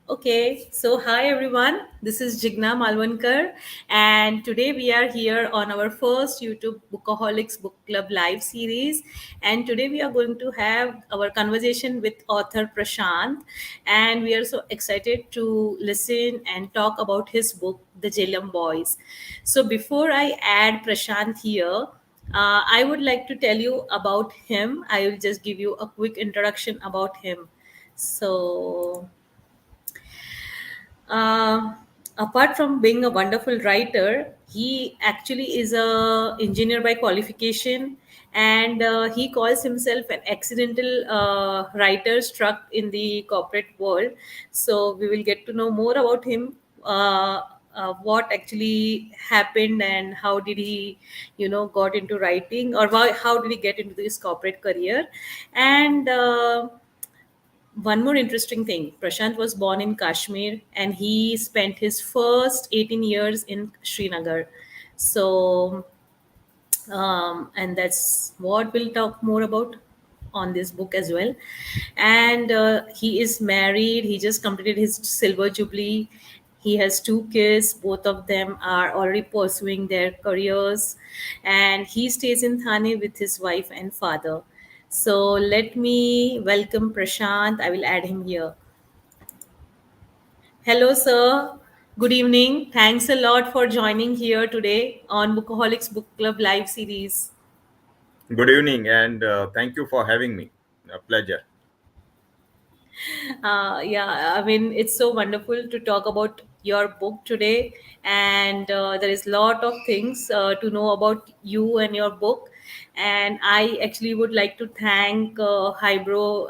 Okay, so hi everyone. This is Jigna Malwankar, and today we are here on our first YouTube Bookaholics Book Club live series. And today we are going to have our conversation with author Prashant, and we are so excited to listen and talk about his book, The Jhelum Boys. So before I add Prashant here, I would like to tell you about him. I will just give you a quick introduction about him. So, uh, apart from being a wonderful writer, he actually is a engineer by qualification, and he calls himself an accidental writer struck in the corporate world. So we will get to know more about him. What actually happened and how did he got into writing, or how did he get into this corporate career. And one more interesting thing, Prashant was born in Kashmir and he spent his first 18 years in Srinagar. So, and that's what we'll talk more about on this book as well. And he is married, he just completed his silver jubilee. He has two kids, both of them are already pursuing their careers, and he stays in Thane with his wife and father. So let me welcome Prashant. I will add him here. Hello, sir. Good evening. Thanks a lot for joining here today on Bookaholics Book Club live series. Good evening, and thank you for having me. A pleasure. Yeah, I mean, it's so wonderful to talk about your book today, and there is a lot of things to know about you and your book. And I actually would like to thank Highbrow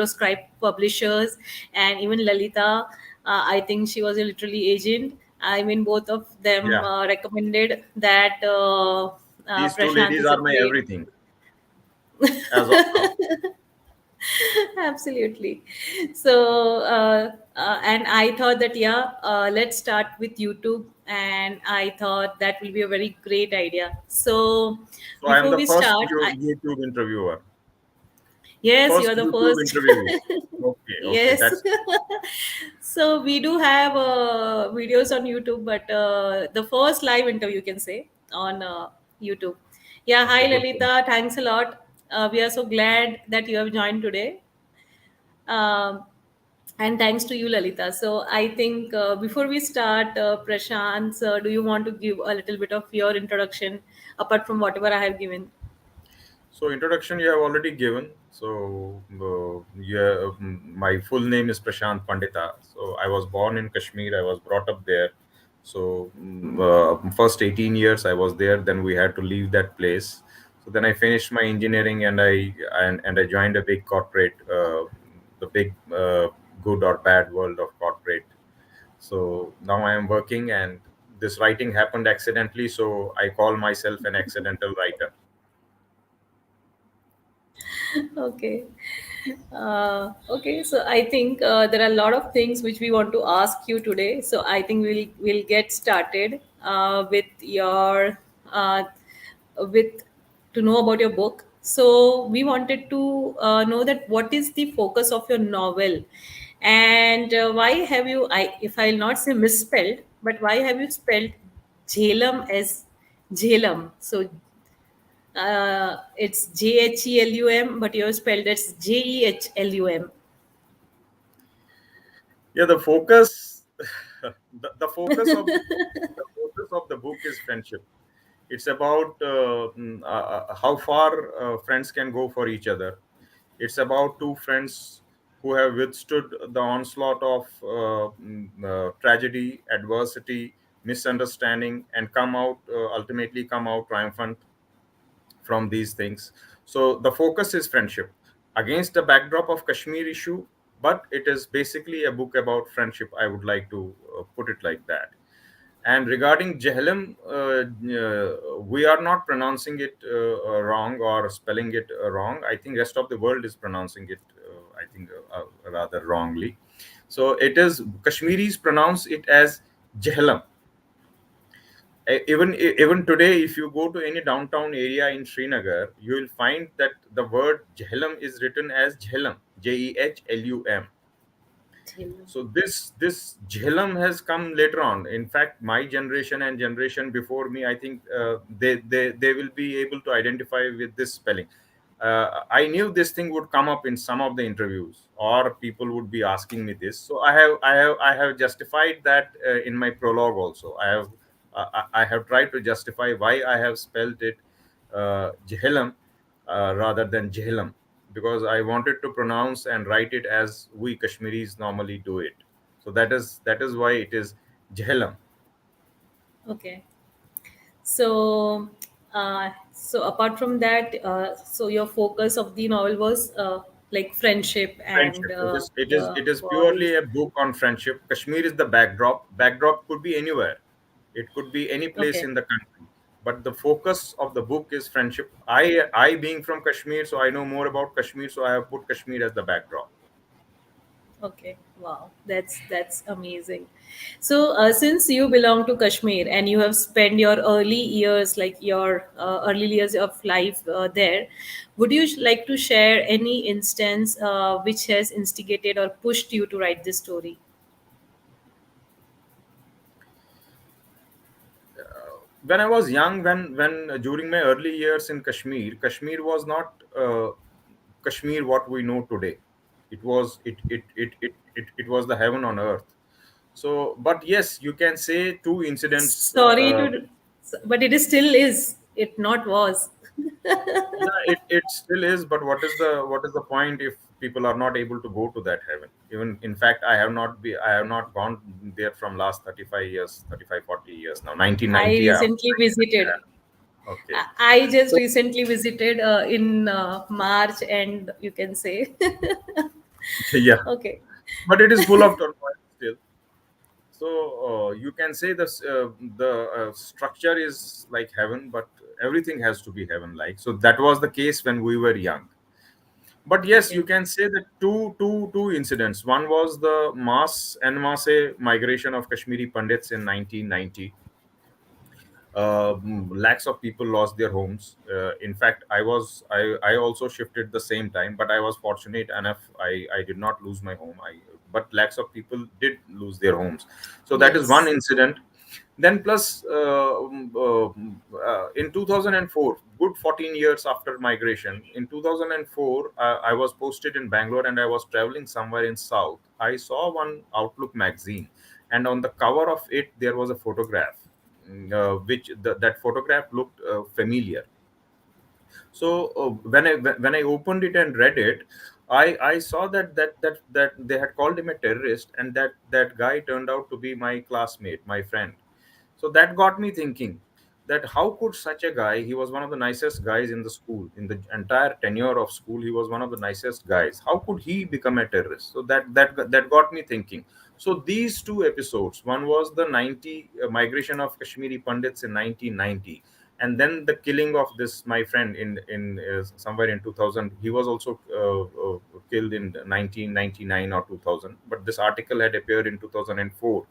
Scribe publishers, and even Lalita. I think she was a literally agent. I mean, both of them Yeah, recommended that these two Prashant ladies is a are my great. everything as of now. Absolutely. So, and I thought that, yeah, let's start with YouTube. And I thought that will be a very great idea. So, So I am before the we first start, YouTube interviewer. yes, First you're the YouTube first. interviewee. Okay, okay, Yes. that's So, we do have videos on YouTube, but the first live interview, you can say, on YouTube. Yeah, hi, okay. Good thing. Lalita. Thanks a lot. We are so glad that you have joined today. Um, and thanks to you, Lalita. So I think before we start, Prashant, do you want to give a little bit of your introduction apart from whatever I have given? So introduction you have already given. So yeah, my full name is Prashant Pandita. So I was born in Kashmir. I was brought up there. So first 18 years I was there. Then we had to leave that place. So then I finished my engineering and I joined a big corporate, the big good or bad world of corporate. So now I am working and this writing happened accidentally. So I call myself an accidental writer. Okay. Okay, so I think there are a lot of things which we want to ask you today. So I think we'll get started with your with to know about your book. So we wanted to know that what is the focus of your novel, and why have you? If I'll not say misspelled, but why have you spelled Jhelum as Jhelum? So it's Jhelum, but you have spelled it's Jehlum. Yeah, the focus, the focus of the focus of the book is friendship. It's about how far friends can go for each other. It's about two friends who have withstood the onslaught of tragedy, adversity, misunderstanding, and ultimately come out triumphant from these things. So the focus is friendship against the backdrop of Kashmir issue, but it is basically a book about friendship. I would like to put it like that. And regarding Jehlum, we are not pronouncing it wrong or spelling it wrong. I think rest of the world is pronouncing it, I think, rather wrongly. So it is Kashmiris pronounce it as Jehlam. Even today, if you go to any downtown area in Srinagar, you will find that the word Jhelum is written as Jhelum, Jehlum. Jhelum. So this Jhelum has come later on. In fact, my generation and generation before me, I think they will be able to identify with this spelling. I knew this thing would come up in some of the interviews, or people would be asking me this. So I have justified that in my prologue also. I have tried to justify why I have spelled it Jhelum rather than Jhelum, because I wanted to pronounce and write it as we Kashmiris normally do it. So that is why it is Jhelum. Okay. So, so apart from that, so your focus of the novel was like friendship and Friendship. It is the it is boys. purely a book on friendship. Kashmir is the backdrop. Backdrop could be anywhere. It could be any place Okay. in the country. But the focus of the book is friendship. I being from Kashmir, so I know more about Kashmir. So I have put Kashmir as the backdrop. Okay, wow, that's amazing. So, since you belong to Kashmir and you have spent your early years, like your early years of life there, would you like to share any instance which has instigated or pushed you to write this story? When I was young, when during my early years in Kashmir, Kashmir was not Kashmir what we know today. It was the heaven on earth. So, but yes, you can say two incidents. Sorry to, but it is still is. It not was. Yeah, it still is. But what is the point if people are not able to go to that heaven? Even in fact, I have not gone there from last 35 years, 35 40 years now. I 1990. recently visited. Okay. I just So recently visited in March, and you can say, yeah, okay, but it is full of turmoil still. So you can say the structure is like heaven, but everything has to be heaven like. So that was the case when we were young. But yes, you okay, can say that two incidents. One was the mass en masse migration of Kashmiri Pandits in 1990. Lakhs of people lost their homes. In fact, I also shifted the same time, but I was fortunate enough. I did not lose my home. But lakhs of people did lose their homes. So that is one yes, incident. Then plus in 2004, good 14 years after migration, in 2004, I was posted in Bangalore and I was traveling somewhere in South. I saw one Outlook magazine, and on the cover of it there was a photograph, that photograph looked familiar. So when I opened it and read it, I saw that they had called him a terrorist, and that guy turned out to be my classmate, my friend. So that got me thinking that how could such a guy, he was one of the nicest guys in the school, in the entire tenure of school, he was one of the nicest guys. How could he become a terrorist? So that got me thinking. So these two episodes, one was the 90 migration of Kashmiri Pandits in 1990, and then the killing of this my friend in somewhere in 2000. He was also killed in 1999 or 2000, but this article had appeared in 2004.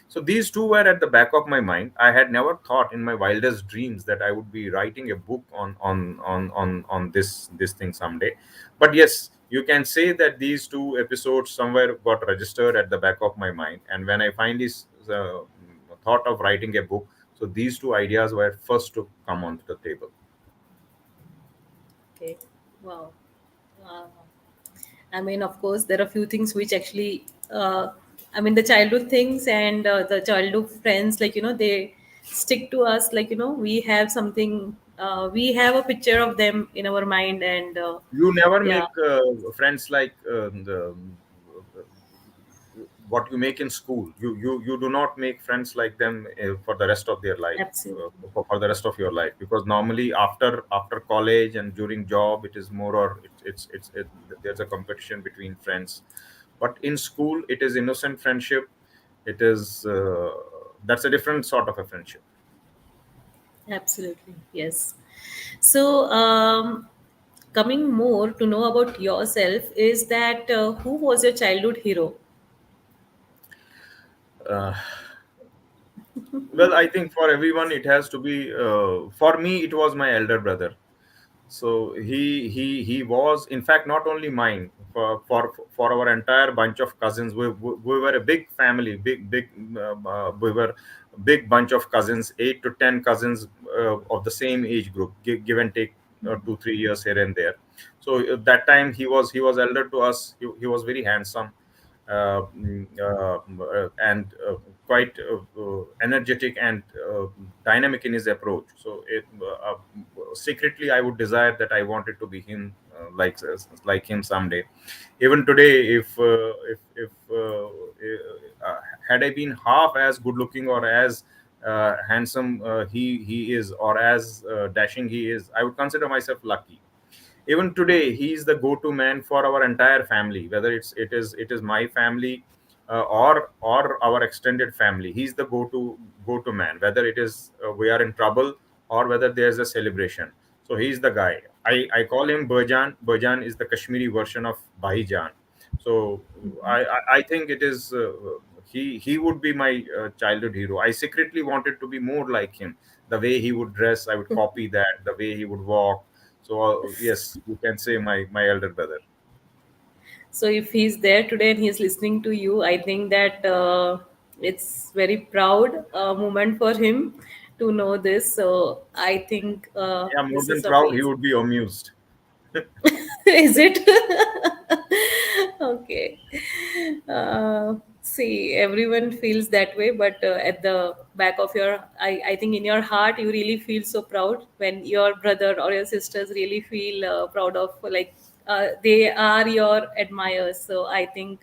So these two were at the back of my mind. I had never thought in my wildest dreams that I would be writing a book on this thing someday. But yes, you can say that these two episodes somewhere got registered at the back of my mind. And when I finally thought of writing a book, so these two ideas were first to come onto the table. okay, wow. Uh, I mean, of course, there are few things which actually, I mean, the childhood things and the childhood friends, like, they stick to us. Like, we have something, we have a picture of them in our mind, and You never yeah, make friends like what you make in school. You do not make friends like them for the rest of their life, absolutely, for the rest of your life, because normally after college and during job, it is more, or there's a competition between friends. But in school, it is innocent friendship. It is that's a different sort of a friendship. absolutely, yes. So, coming more to know about yourself, is that who was your childhood hero? uh, well, I think for everyone it has to be, for me it was my elder brother. So he was, in fact, not only mine, for our entire bunch of cousins. We were a big family, we were a big bunch of cousins, 8 to 10 cousins, of the same age group, give and take 2 3 years here and there. So that time he was elder to us. He was very handsome, and quite energetic and dynamic in his approach. So secretly I would desire that I wanted to be him, like him someday. Even today, if had I been half as good looking or as handsome he is, or as dashing he is, I would consider myself lucky. Even today he is the go-to man for our entire family, whether it is my family, or our extended family. He's the go-to man, whether it is we are in trouble or whether there's a celebration. So he's the guy. I call him Burjan. Burjan is the Kashmiri version of Bhaijan. So I think it is he would be my childhood hero. I secretly wanted to be more like him. The way he would dress, I would copy that. The way he would walk. So yes, you can say my elder brother. So if he's there today and he's listening to you, I think that it's very proud moment for him to know this. So I think Yeah, more this than is proud, he amazing. would be amused. Is it? Okay. See, everyone feels that way, but at the back of your, I think in your heart, you really feel so proud when your brother or your sisters really feel proud of, like, they are your admirers. So I think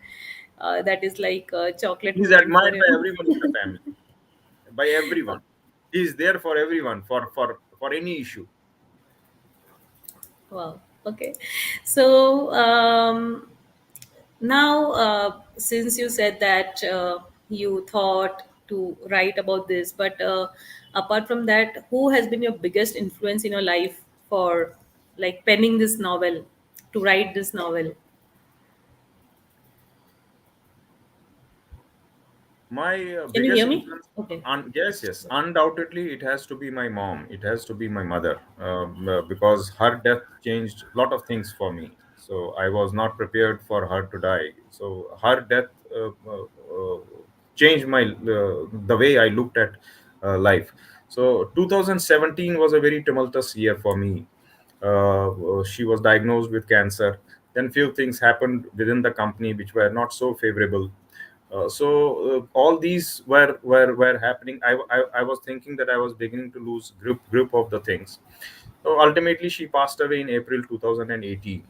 that is like a chocolate He's moment for admired by him. everyone in the family, by everyone. He's there for everyone, for any issue. Wow. Okay. So now, since you said that you thought to write about this, but apart from that, who has been your biggest influence in your life for like penning this novel, to write this novel? My Can you biggest hear me? influence, Okay. yes, yes, undoubtedly, it has to be my mom. It has to be my mother, because her death changed a lot of things for me. So I was not prepared for her to die. So her death changed the way I looked at life. So 2017 was a very tumultuous year for me. She was diagnosed with cancer. Then few things happened within the company which were not so favorable. So all these were happening. I was thinking that I was beginning to lose grip of the things. So ultimately, she passed away in April 2018,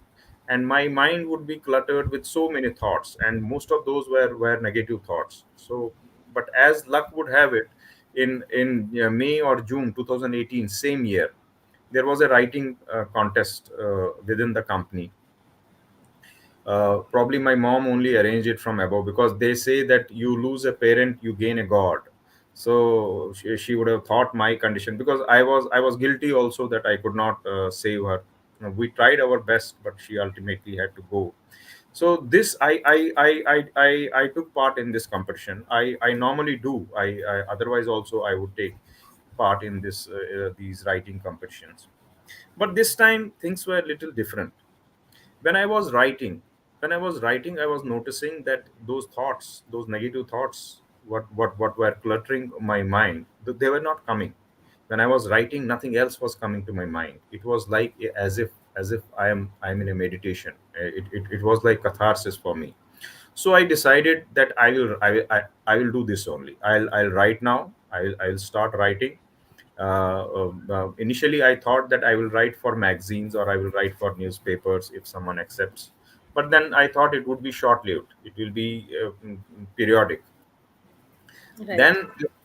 and my mind would be cluttered with so many thoughts, and most of those were negative thoughts. So, but as luck would have it, in May or June 2018, same year, there was a writing contest within the company. Probably my mom only arranged it from above, because they say that you lose a parent, you gain a god. So she would have thought my condition, because I was guilty also that I could not save her. We tried our best, but she ultimately had to go. So this I took part in this competition. I normally do. I otherwise also I would take part in these writing competitions. But this time things were a little different. When I was writing, I was noticing that those thoughts, those negative thoughts, what were cluttering my mind, they were not coming. When I was writing, nothing else was coming to my mind. It was like as if I'm in a meditation. It was like catharsis for me. So I decided that I will do this only. I'll write now. I'll start writing. Initially, I thought that I will write for magazines or I will write for newspapers if someone accepts. But then I thought it would be short-lived. It will be periodic. Right.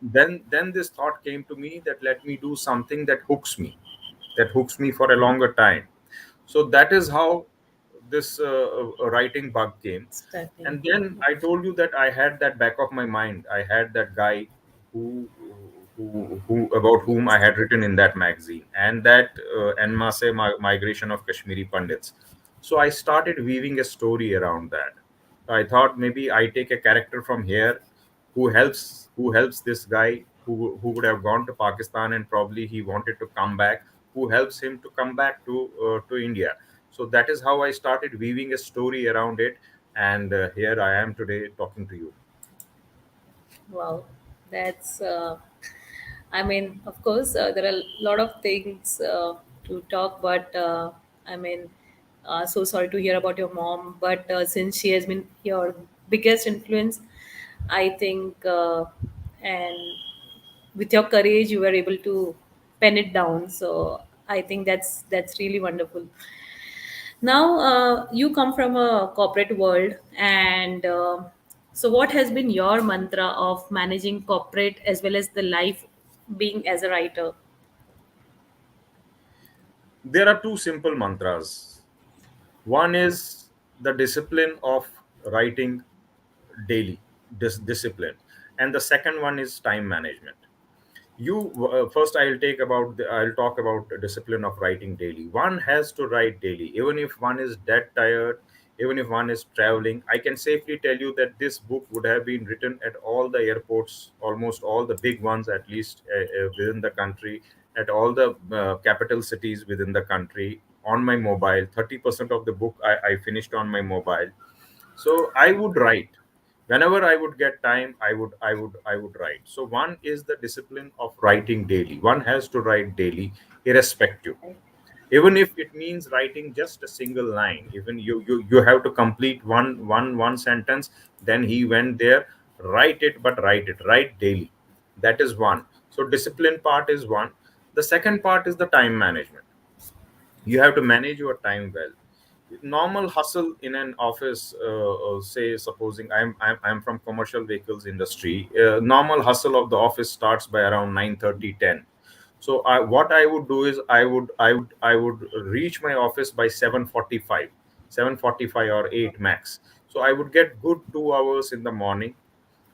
Then this thought came to me that let me do something that hooks me for a longer time. So that is how this writing bug came. Starting. And then I told you that I had that back of my mind. I had that guy who who about whom I Yes. had written in that magazine, and that en masse migration of Kashmiri Pandits. So I started weaving a story around that. I thought maybe I take a character from here who helps this guy who would have gone to Pakistan, and probably he wanted to come back, who helps him to come back to India. So that is how I started weaving a story around it, and here I am today talking to you. Wow, that's. I mean, of course, there are a lot of things to talk, but I mean, so sorry to hear about your mom. But since she has been your biggest influence, I think, and with your courage, you were able to pen it down. So I think that's really wonderful. Now, you come from a corporate world, and so what has been your mantra of managing corporate as well as the life being as a writer? There are two simple mantras. One is the discipline of writing daily, discipline, and the second one is time management. You first, I'll talk about the discipline of writing daily. One has to write daily, even if one is dead tired, even if one is traveling. I can safely tell you that this book would have been written at all the airports, almost all the big ones, at least within the country, at all the capital cities within the country, on my mobile. 30% of the book I finished on my mobile. So I would write whenever I would get time. I would write. So one is the discipline of writing daily. One has to write daily, irrespective, even if it means writing just a single line. Even you have to complete one sentence. Then he went there, write it, but write daily. That is one. So discipline part is one. The second part is the time management. You have to manage your time well. Normal hustle in an office, say supposing I'm from commercial vehicles industry. Normal hustle of the office starts by around 9:30, 10. So what I would do is I would reach my office by 7:45, 7:45 or 8 max. So I would get good 2 hours in the morning.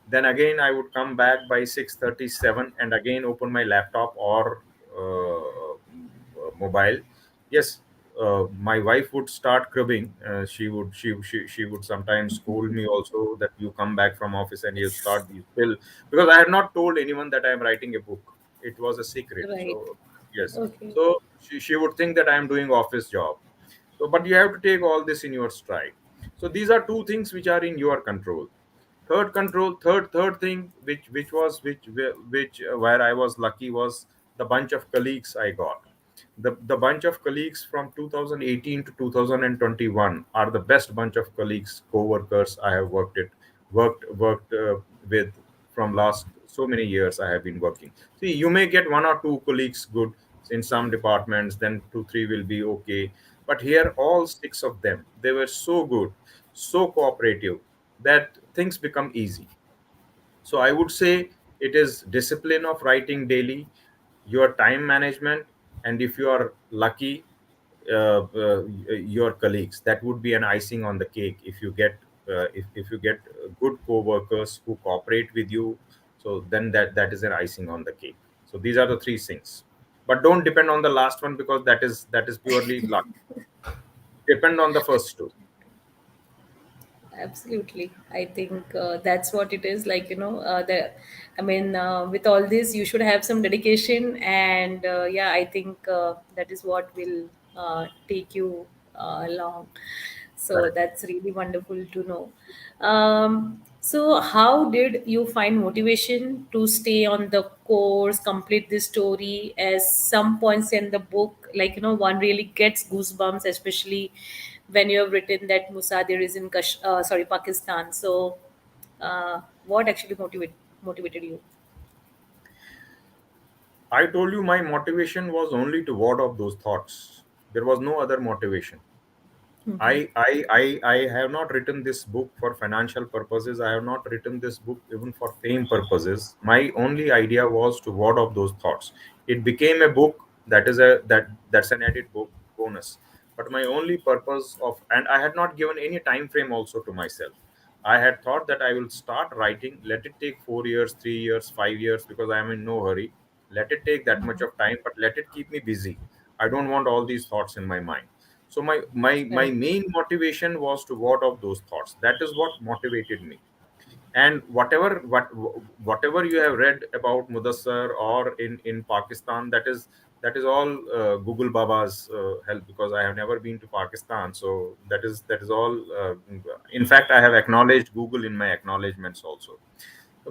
Then again I would come back by 6:37 and again open my laptop or mobile. Yes, my wife would start cribbing. She would sometimes scold me also, that you come back from office and you start these pill, because I had not told anyone that I am writing a book. It was a secret. Right. So yes, Okay. so she would think that I am doing office job. So but you have to take all this in your stride. So these are two things which are in your control. Third thing, which where I was lucky, was the bunch of colleagues I got. The bunch of colleagues from 2018 to 2021 are the best bunch of colleagues, co-workers I have worked with from last so many years. I have been working. See, you may get one or two colleagues good in some departments, then two three will be okay, but here all six of them, they were so good, so cooperative, that things become easy. So I would say it is discipline of writing daily, your time management, and if you are lucky, your colleagues. That would be an icing on the cake if you get if you get good co-workers who cooperate with you. So then that is an icing on the cake. So these are the three things. But don't depend on the last one, because that is purely luck. Depend on the first two. Absolutely. I think that's what it is. Like, I mean, with all this, you should have some dedication. And yeah, I think that is what will take you along. So Correct. that's really wonderful to know. So, how did you find motivation to stay on the course, complete this story? As some points in the book, like, one really gets goosebumps, especially when you have written that Musadir is in Pakistan. So, what actually motivated you? I told you my motivation was only to ward off those thoughts. There was no other motivation. I have not written this book for financial purposes. I have not written this book even for fame purposes. My only idea was to ward off those thoughts. It became a book, that's an edit book bonus. But my only purpose of, and I had not given any time frame also to myself. I had thought that I will start writing, let it take 4 years, 3 years, 5 years, because I am in no hurry. Let it take that much of time, but let it keep me busy. I don't want all these thoughts in my mind. So my Right. main motivation was to ward off those thoughts. That is what motivated me. And whatever you have read about Mudassar or in Pakistan, That is all Google Baba's help, because I have never been to Pakistan. So that is all. In fact, I have acknowledged Google in my acknowledgements also.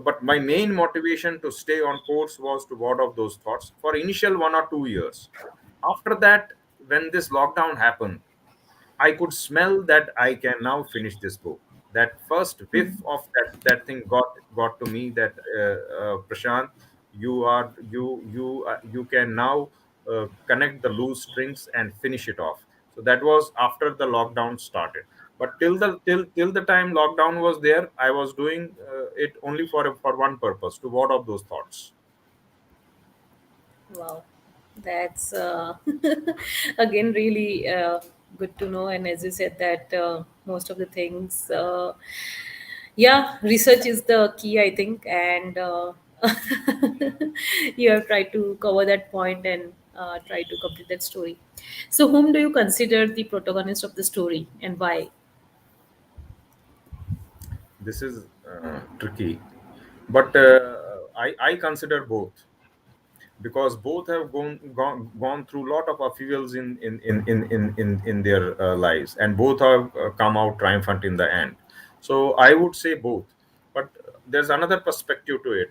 But my main motivation to stay on course was to ward off those thoughts for initial 1 or 2 years. After that, when this lockdown happened, I could smell that I can now finish this book. That first whiff of that thing got to me, that Prashant, you can now connect the loose strings and finish it off. So that was after the lockdown started. But till the time lockdown was there, I was doing it only for one purpose, to ward off those thoughts. Wow, that's again really good to know. And as you said, that most of the things, yeah, research is the key, I think, and you have tried to cover that point and try to complete that story. So, whom do you consider the protagonist of the story, and why? This is tricky, but I consider both, because both have gone through a lot of upheavals in their lives, and both have come out triumphant in the end. So I would say both. But there's another perspective to it.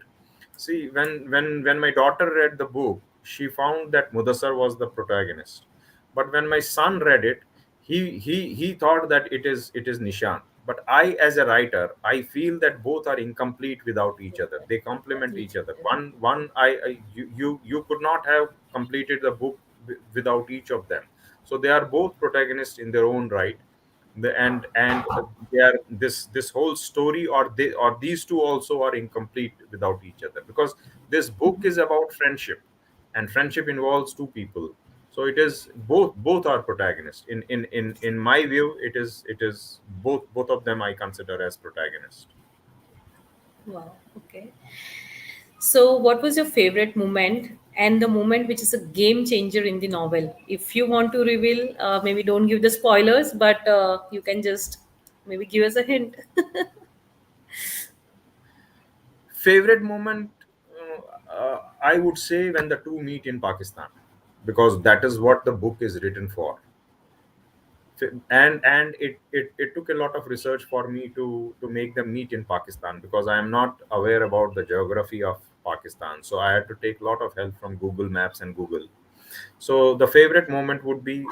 See, when my daughter read the book, she found that Mudassar was the protagonist. But when my son read it, he thought that it is Nishant. But I, as a writer, I feel that both are incomplete without each other. They complement each Each other. other. One you could not have completed the book without each of them. So they are both protagonists in their own right. And they are, this whole story, or these two also are incomplete without each other, because this book is about friendship, and friendship involves two people. So it is both are protagonists. In my view, it is both of them I consider as protagonists. Wow. Okay. So, what was your favorite moment and the moment which is a game changer in the novel? If you want to reveal, maybe don't give the spoilers, but you can just maybe give us a hint. Favorite moment, I would say when the two meet in Pakistan, because that is what the book is written for. And it took a lot of research for me to make them meet in Pakistan, because I am not aware about the geography of Pakistan. So I had to take a lot of help from Google Maps and Google. So the favorite moment would be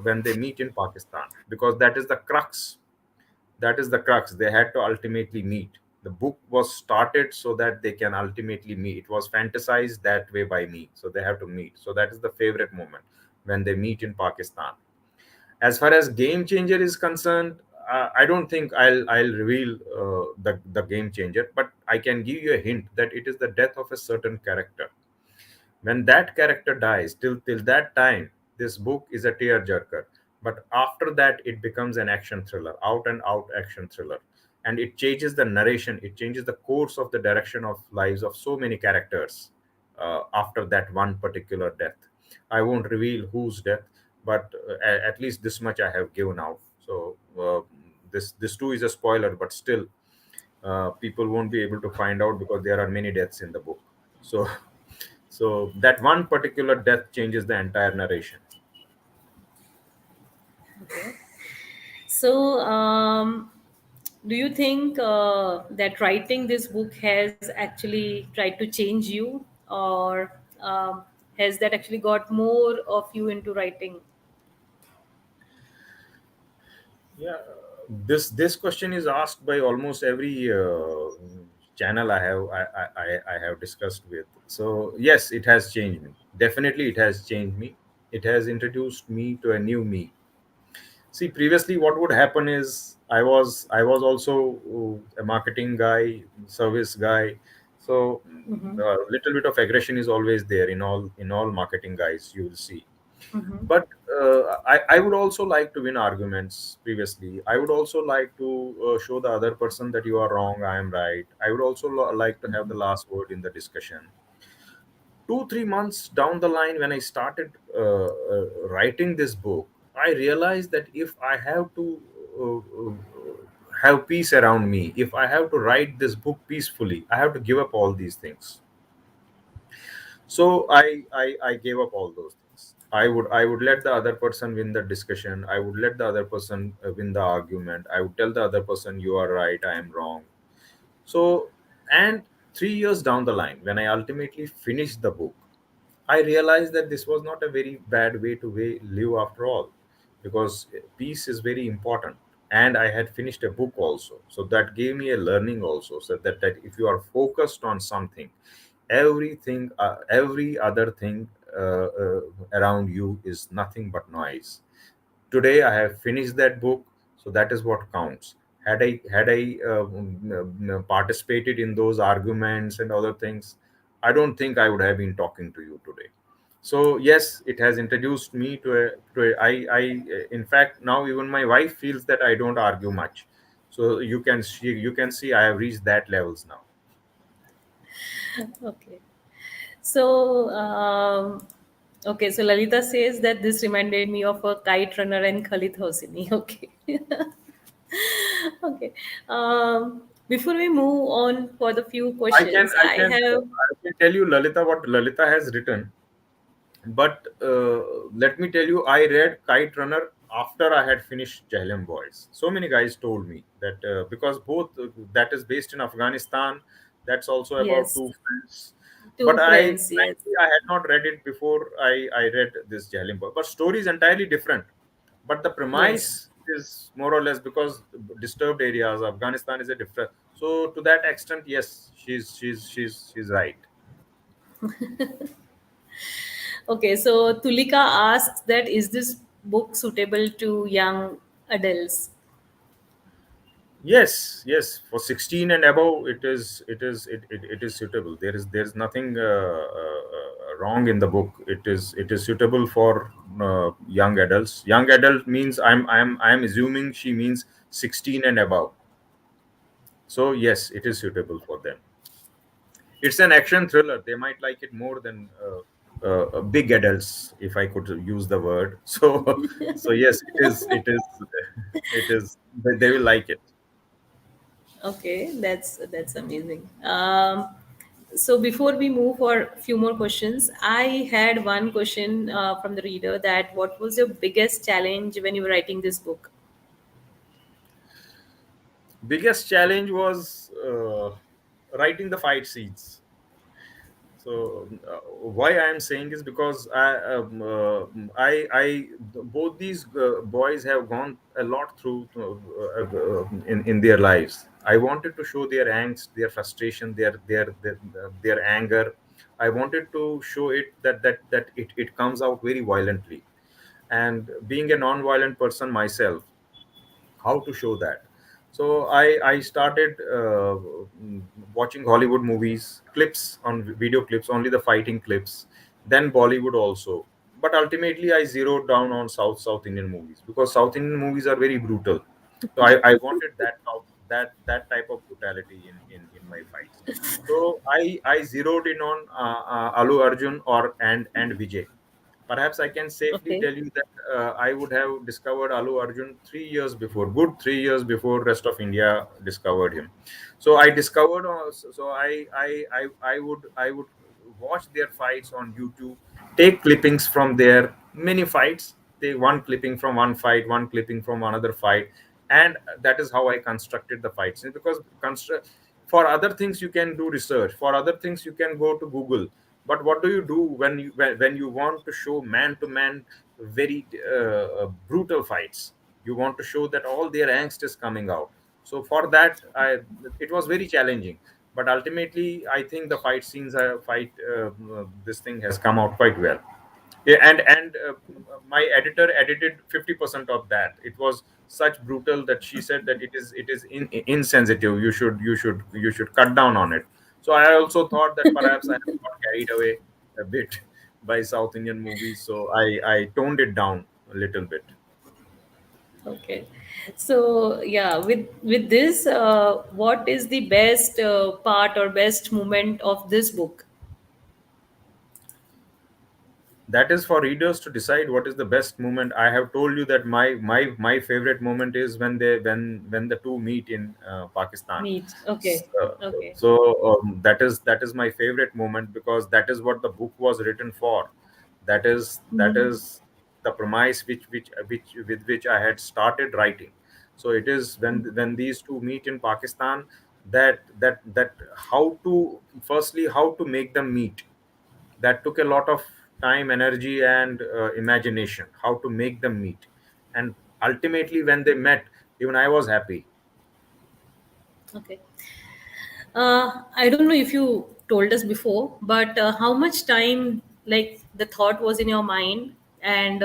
when they meet in Pakistan, because that is the crux. They had to ultimately meet. The book was started so that they can ultimately meet. It was fantasized that way by me, so they have to meet. So that is the favorite moment, when they meet in Pakistan. As far as game changer is concerned, I don't think I'll reveal the game changer, but I can give you a hint that it is the death of a certain character. When that character dies, till that time, this book is a tearjerker. But after that, it becomes an action thriller, out and out action thriller. And it changes the narration, it changes the course of the direction of lives of so many characters after that one particular death. I won't reveal whose death, but at least this much I have given out. So this too is a spoiler, but still, people won't be able to find out, because there are many deaths in the book. So so that one particular death changes the entire narration. Okay. So, do you think that writing this book has actually tried to change you, or has that actually got more of you into writing? Yeah, this question is asked by almost every channel I have discussed with. So yes, it has changed me. Definitely, it has changed me. It has introduced me to a new me. See, previously, what would happen is I was also a marketing guy, service guy. So Mm-hmm. a little bit of aggression is always there in all marketing guys. You will see. Mm-hmm. But I would also like to win arguments. Previously, I would also like to show the other person that you are wrong, I am right. I would also like to have the last word in the discussion. 2 3 months down the line, when I started writing this book, I realized that if I have to have peace around me, if I have to write this book peacefully, I have to give up all these things. So I gave up all those things. I would let the other person win the discussion. I would let the other person win the argument. I would tell the other person, you are right, I am wrong. So, and 3 years down the line, when I ultimately finished the book, I realized that this was not a very bad way to live after all, because peace is very important. And I had finished a book also. So that gave me a learning also. So that if you are focused on something, every other thing around you is nothing but noise. Today I have finished that book, so that is what counts. Had I participated in those arguments and other things, I don't think I would have been talking to you today. So yes, it has introduced me to a in fact, now even my wife feels that I don't argue much. So you can see I have reached that levels now. Okay. So, okay, so Lalita says that this reminded me of a kite runner and Khalid Hosseini. Okay. Okay. Before we move on for the few I can questions, I I can have, I can tell you, Lalita, what Lalita has written. But let me tell you, I read Kite Runner after I had finished Jehlum Boys. So many guys told me that because both that is based in Afghanistan, that's also about yes, two friends. two But friends, yes, frankly, I had not read it before I read this Jehlum Boy. But story is entirely different. But the yes. premise is more or less, because disturbed areas, Afghanistan is a different. So to that extent, yes, she's right. Okay, so Tulika asks that is this book suitable to young adults? Yes, yes. For 16 and above, it is suitable. There is nothing wrong in the book. It is suitable for young adults. Young adult means I'm assuming she means 16 and above. So yes, it is suitable for them. It's an action thriller. They might like it more than big adults, if I could use the word. So yes, it is. They will like it. Okay, that's amazing. So before we move for a few more questions, I had one question from the reader that what was your biggest challenge when you were writing this book? Biggest challenge was writing the fight scenes. So why I am saying is because I both these boys have gone a lot through in their lives. I wanted to show their angst, their frustration, their anger. I wanted to show it that it comes out very violently. And being a non-violent person myself, how to show that. So I started watching Hollywood movies, clips on video clips, only the fighting clips, then Bollywood also. But ultimately I zeroed down on South Indian movies, because South Indian movies are very brutal. So I wanted that type of brutality in my fights. So I zeroed in on Alu Arjun and Vijay. Perhaps I can safely Okay, tell you that I would have discovered Alu Arjun 3 years before, good 3 years before rest of India discovered him. So I discovered. So I would watch their fights on YouTube, take clippings from their many fights, take one clipping from one fight, one clipping from another fight, and that is how I constructed the fights. Because for other things you can do research, for other things you can go to Google, but what do you do when you want to show man to man very brutal fights? You want to show that all their angst is coming out. So for that, it was very challenging. But ultimately I think the fight scenes, this thing has come out quite well. Yeah, and my editor edited 50% of that. It was such brutal that she said that it is insensitive. You should cut down on it. So I also thought that perhaps I have got carried away a bit by South Indian movies, so I toned it down a little bit. okay. So yeah, with this, what is the best part or best moment of this book? That is for readers to decide what is the best moment. I have told you that my favorite moment is when when the two meet in Pakistan. Meet. S- Okay. uh, Okay. so that is my favorite moment, because that is what the book was written for. That is the premise which with which I had started writing. So it is when these two meet in Pakistan, that how to, firstly, how to make them meet. That took a lot of time, energy, and imagination, how to make them meet. And ultimately, when they met, even I was happy. Okay. I don't know if you told us before, but how much time, like the thought was in your mind, and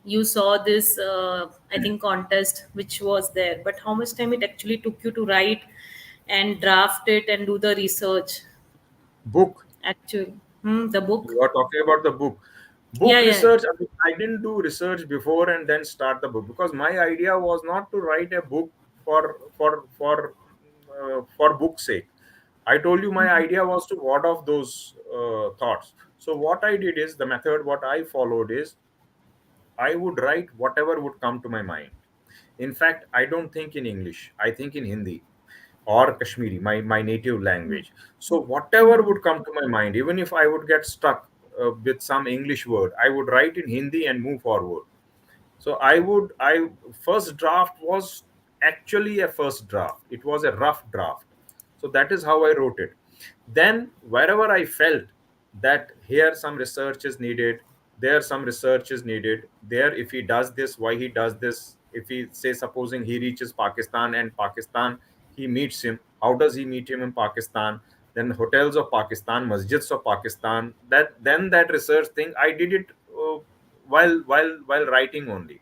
you saw this, I think, contest which was there. But how much time it actually took you to write and draft it and do the research? Book. Actually, the book. You are talking about the book. Yeah, Book yeah. research. I mean, I didn't do research before and then start the book, because my idea was not to write a book for book's sake. I told you my idea was to ward off those thoughts. So what I did is, the method what I followed is, I would write whatever would come to my mind. In fact, I don't think in English. I think in Hindi or Kashmiri, my native language. So whatever would come to my mind, even if I would get stuck with some English word, I would write in Hindi and move forward. So I first draft was actually a first draft. It was a rough draft. So that is how I wrote it. Then wherever I felt that here some research is needed, there some research is needed, there if he does this, why he does this, if he say, supposing he reaches Pakistan, and Pakistan he meets him, how does he meet him in Pakistan, then hotels of Pakistan, masjids of Pakistan, that research thing I did it while writing only.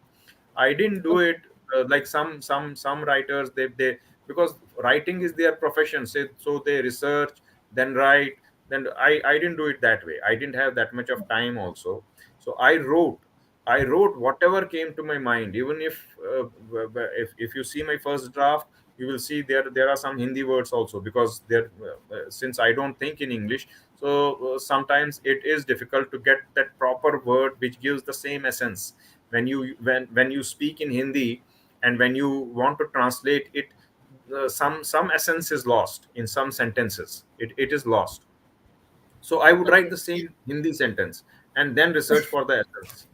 I didn't do Okay. it like some writers, they because writing is their profession. So they research, then write. Then I didn't do it that way. I didn't have that much of time also. So I wrote whatever came to my mind. Even if you see my first draft, you will see there are some Hindi words also, because there since I don't think in English, so sometimes it is difficult to get that proper word which gives the same essence. When you speak in Hindi, and when you want to translate it, some essence is lost in some sentences. It is lost. So I would write Okay. the same Hindi sentence and then research for the essence.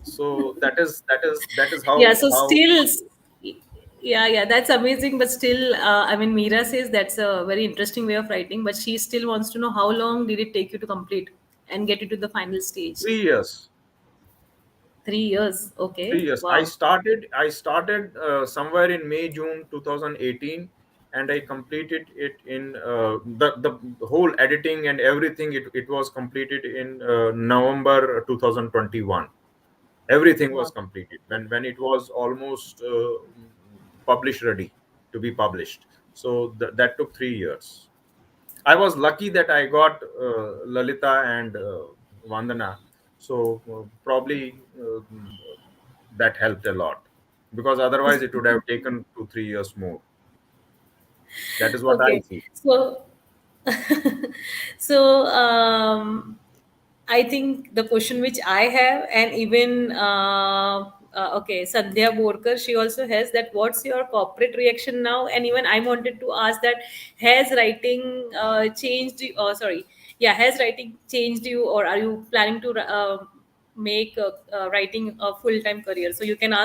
So that is Yeah. how So how still, yeah, yeah, that's amazing. But still, I mean, Meera says that's a very interesting way of writing. But she still wants to know how long did it take you to complete and get it to the final stage? 3 years. 3 years. 3 Okay. years. I Wow. started. I started somewhere in May June 2018, and I completed it in the whole editing and everything. It was completed in November 2021. Everything was Wow. completed when it was almost publish ready to be published. So that took 3 years. I was lucky that I got Lalita and Vandana. So probably that helped a lot, because otherwise it would have taken 2 3 years more. That is what I Okay. feel. So, so I think the question which I have, and even okay, Sandhya Borkar, she also has that. What's your corporate reaction now? And even I wanted to ask that: has writing changed? Sorry, yeah, has writing changed you, or are you planning to make writing a full time career? So you can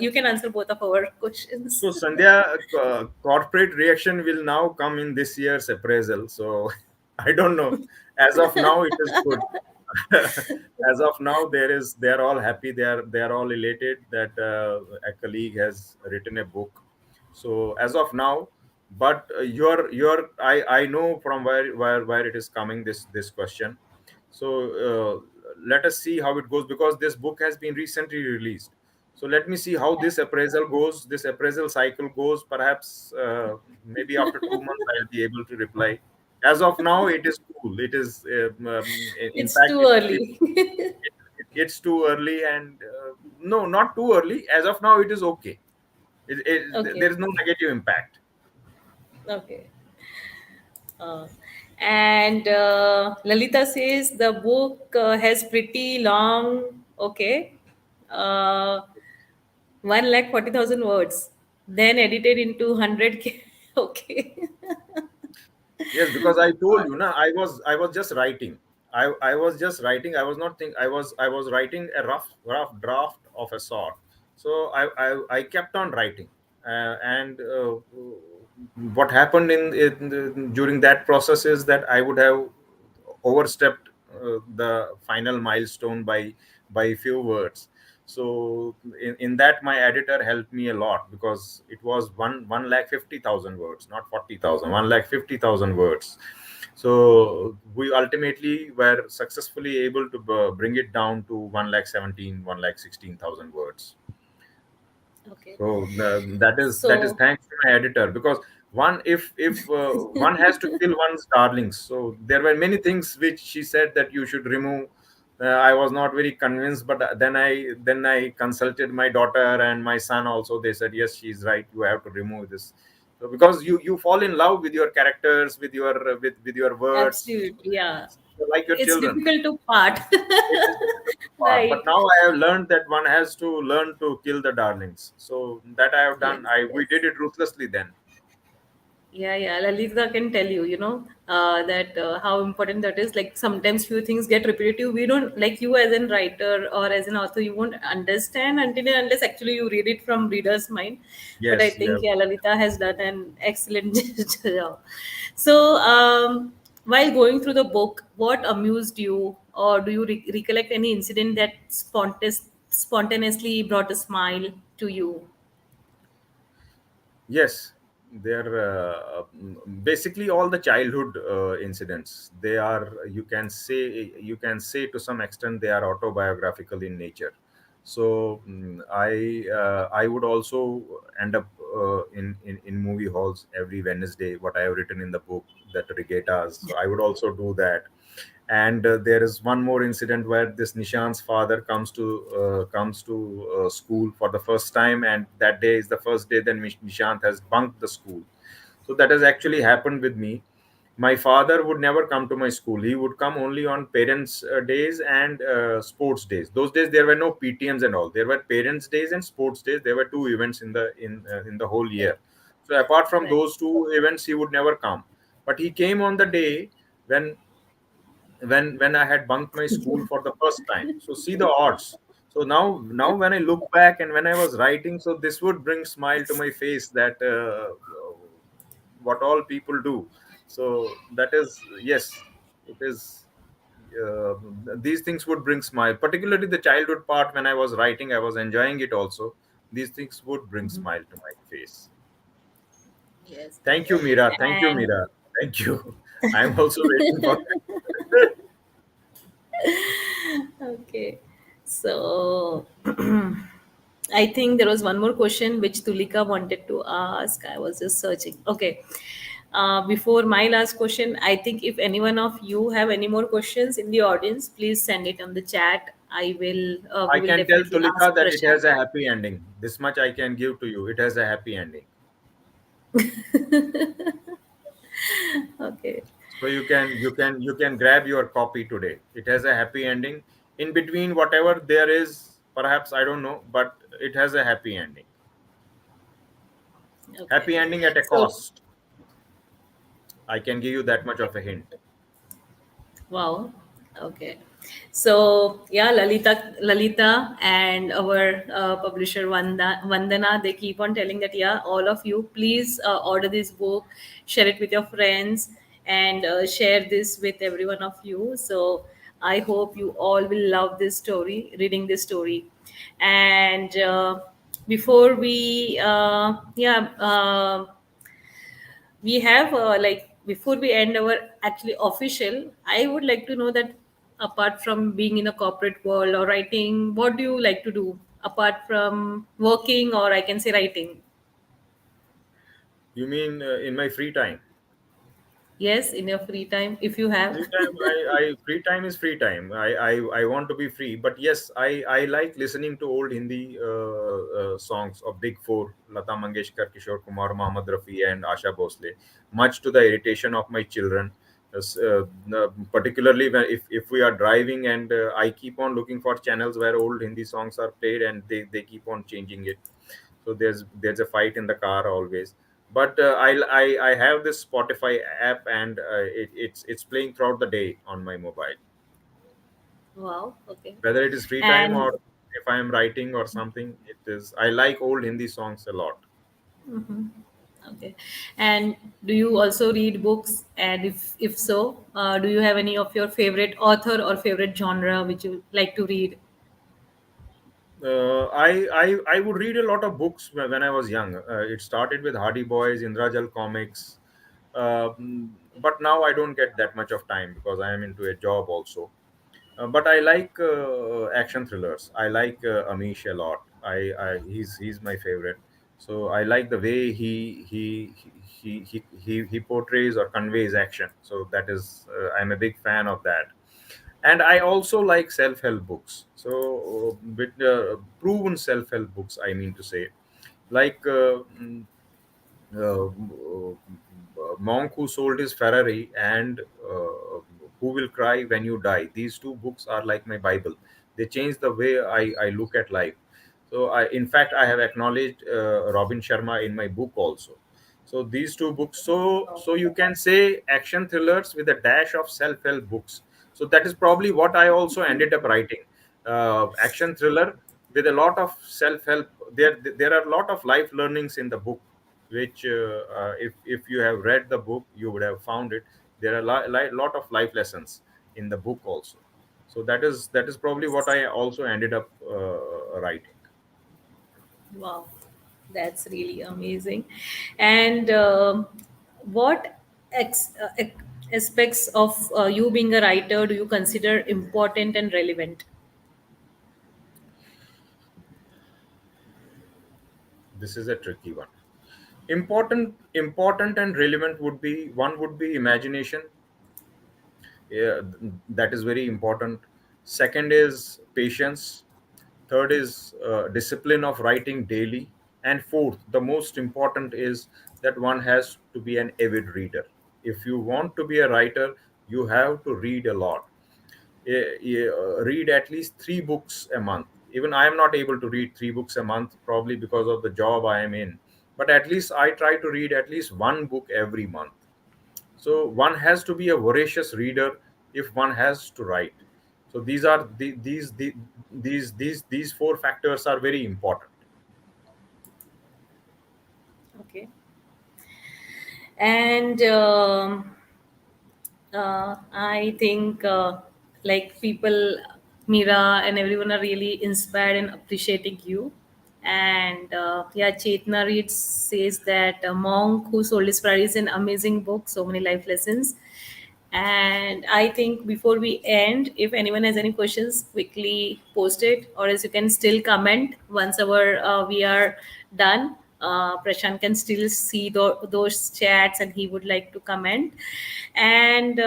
you can answer both of our questions. So Sandhya, corporate reaction will now come in this year's appraisal. So I don't know. As of now, it is good. As of now, they are all happy. They are all elated that a colleague has written a book. So as of now, but I know from where it is coming, this question. So let us see how it goes, because this book has been recently released. So let me see how this appraisal goes, this appraisal cycle goes. Perhaps maybe after 2 months I'll be able to reply. As of now, it is cool. It is, in It's fact, too early. it's too early, and no, not too early. As of now, it is okay. There Okay. is no negative impact. Okay. Uh, And Lalita says the book has pretty long, okay, uh, 1,40,000 words, then edited into 100K. Okay. Yes, because I told you, na, I was just writing. I was just writing. I was not think. I was writing a rough draft of a sort. So I kept on writing, and what happened during that process is that I would have overstepped the final milestone by few words. So in that, my editor helped me a lot, because it was one lakh 50,000 words, not 40,000, 1,50,000 words. So we ultimately were successfully able to bring it down to 1,17,000, 1,16,000 words. Okay. So that is So, thanks to my editor, because if one has to kill one's darlings. So there were many things which she said that you should remove. I was not very convinced, but then I consulted my daughter and my son also. They said yes, she's right. You have to remove this. So because you fall in love with your characters, with your words, absolutely, yeah. like your It's children. difficult to part. It is difficult to part, but Right. now I have learned that one has to learn to kill the darlings. So that I have Yes, done. I We yes. did it ruthlessly then. Yeah, yeah. Lalita can tell you, that how important that is. Like sometimes few things get repetitive. We don't, like you as a writer or as an author, you won't understand until and unless actually you read it from reader's mind. But I Yes, think, yeah. yeah, Lalita has done an excellent job. So, while going through the book, what amused you, or do you recollect any incident that spontaneously brought a smile to you? Yes, they're basically all the childhood incidents. They are, you can say to some extent, they are autobiographical in nature. So I would also end up in movie halls every Wednesday. What I have written in the book, that regattas. So I would also do that. And there is one more incident where this Nishant's father comes to school for the first time, and that day is the first day that Nishant has bunked the school. So that has actually happened with me. My father would never come to my school. He would come only on parents' days and sports days. Those days there were no PTMs and all. There were parents' days and sports days. There were two events in the whole Okay. year. So apart from Right. those two events, he would never come. But he came on the day when when I had bunked my school for the first time. So see the odds. So now when I look back and when I was writing, so this would bring smile to my face, that what all people do. So that is, yes, it is. Uh, these things would bring smile, particularly the childhood part. When I was writing, I was enjoying it also. These things would bring smile to my face. Yes. Thank you, Mira. Thank you, And Mira. Thank you. I'm also waiting for that. okay. So I think there was one more question which Tulika wanted to ask. I was just searching. Okay. Before my last question, I think if any one of you have any more questions in the audience, please send it on the chat. We I will can tell definitely ask Tulika that it Prashant. has a happy ending. This much I can give to you. It has a happy ending. Okay. So you can grab your copy today. It has a happy ending. In between, whatever there is, perhaps I don't know, but it has a happy ending. Okay. Happy ending at a So cost. I can give you that much of a hint. wow. Okay. So yeah, Lalita, and our publisher Vandana, they keep on telling that yeah, all of you, please order this book, share it with your friends, and share this with every one of you. So I hope you all will love this story, reading this story, and before we we have like before we end our actually official, I would like to know that apart from being in a corporate world or writing, what do you like to do apart from working, or I can say writing? You mean in my free time? Yes, in your free time if you have. Free time, free time is free time. I want to be free, but yes, I like listening to old Hindi songs of Big Four, Lata Mangeshkar, Kishore Kumar, Mohammad Rafi, and Asha Bhosle, much to the irritation of my children. Particularly when if we are driving, and I keep on looking for channels where old Hindi songs are played, and they keep on changing it. So there's a fight in the car always. But I have this Spotify app, and it's playing throughout the day on my mobile, Wow. Okay. whether it is free time or And if I am writing or something. It is, I like old Hindi songs a lot. okay. And do you also read books? And if so, do you have any of your favorite author or favorite genre which you like to read? I would read a lot of books when I was young. It started with Hardy Boys, Indrajal comics, but now I don't get that much of time because I am into a job also. But I like action thrillers. I like Amish a lot. He's my favorite. So I like the way he portrays or conveys action. So that is, I'm a big fan of that. And I also like self-help books. So with proven self-help books, I mean to say, like Monk Who Sold His Ferrari and Who Will Cry When You Die. These two books are like my Bible. They change the way I look at life. So, in fact, I have acknowledged Robin Sharma in my book also. So these two books, so you can say action thrillers with a dash of self-help books. So that is probably what I also ended up writing. Action thriller with a lot of self-help. There are a lot of life learnings in the book, which if you have read the book, you would have found it. There are lot of life lessons in the book also. So that is probably what I also ended up writing. Wow, that's really amazing. And what aspects of you being a writer do you consider important and relevant? This is a tricky one. Important and relevant would be, one would be imagination. Yeah, that is very important. Second is patience. Third is discipline of writing daily. And fourth, the most important, is that one has to be an avid reader. If you want to be a writer, you have to read a lot. Read at least 3 books a month. Even I am not able to read 3 books a month, probably because of the job I am in. But at least I try to read at least one book every month. So one has to be a voracious reader if one has to write. So these are these four factors are very important. Okay. And I think like people, Mira and everyone are really inspired and appreciating you. And yeah, Chetna Reed says that Monk Who Sold His Ferrari is an amazing book, so many life lessons. And I think before we end, if anyone has any questions, quickly post it, or else you can still comment once our we are done. Prashant can still see those chats, and he would like to comment. And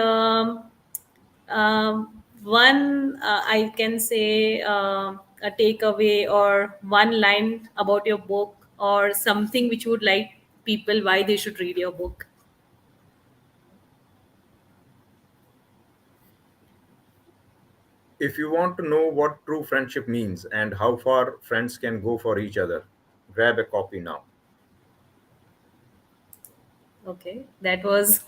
one, I can say a takeaway or one line about your book, or something which you would like people why they should read your book. If you want to know what true friendship means and how far friends can go for each other, grab a copy now. Okay, that was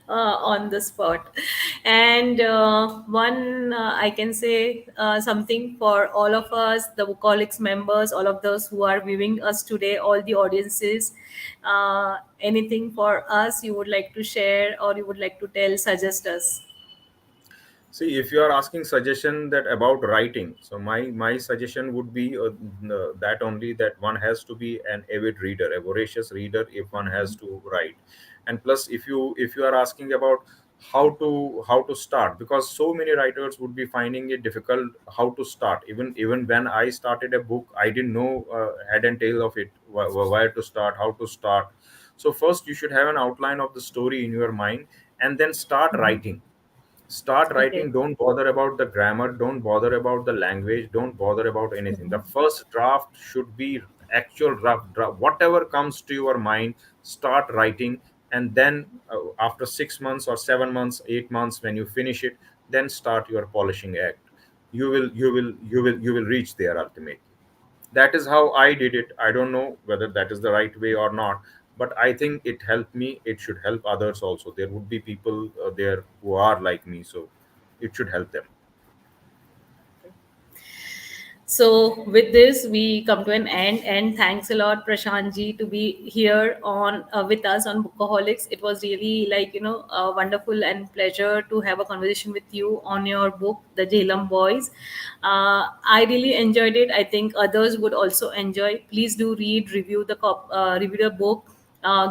on the spot. And one, I can say something for all of us, the Vocalics members, all of those who are viewing us today, all the audiences. Anything for us you would like to share, or you would like to tell, suggest us? See, if you are asking suggestion that about writing, so my suggestion would be that only, that one has to be an avid reader, a voracious reader, if one has to write. And plus, if you are asking about how to start, because so many writers would be finding it difficult how to start. Even when I started a book, I didn't know head and tail of it, where to start, how to start. So first, you should have an outline of the story in your mind, and then start writing. Start Okay. writing. Don't bother about the grammar, don't bother about the language, don't bother about anything. The first draft should be actual rough draft. Whatever comes to your mind, start writing. and then after 6 months or 7 months, 8 months, when you finish it, then start your polishing act. You will reach there ultimately. That is how I did it. I don't know whether that is the right way or not, but I think it helped me. It should help others also. There would be people there who are like me, so it should help them. So with this, we come to an end. And thanks a lot, Prashant ji, to be here on with us on Bookaholics. It was really wonderful and pleasure to have a conversation with you on your book, The Jhelum Boys. I really enjoyed it. I think others would also enjoy. Please do read, review the book.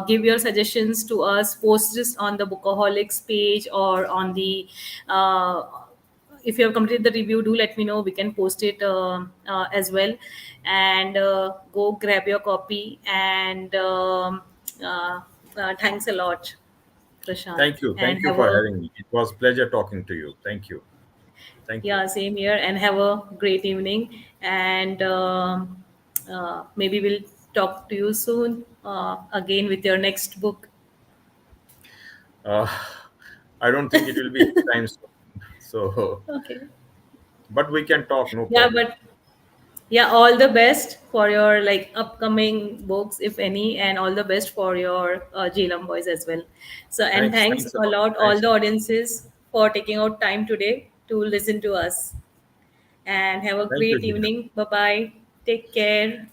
Give your suggestions to us. Post this on the Bookaholics page or on the uh, if you have completed the review, do let me know. We can post it as well. And go grab your copy. And uh, thanks a lot, Prashant. Thank you. And Thank you have for a having me. It was pleasure talking to you. Thank you. Thank you. yeah, same here. And have a great evening. And maybe we'll talk to you soon again with your next book. Uh, I don't think it will be anytime soon. So, Okay. but we can talk, no Yeah, problem. but yeah, all the best for your like upcoming books, if any, and all the best for your Jhelum Boys as well. So, and Thanks. thanks Thanks a a lot. lot, all Thanks the a lot. audiences, for taking out time today to listen to us. And have a Thank you, great Gina. evening. Bye bye. Take care.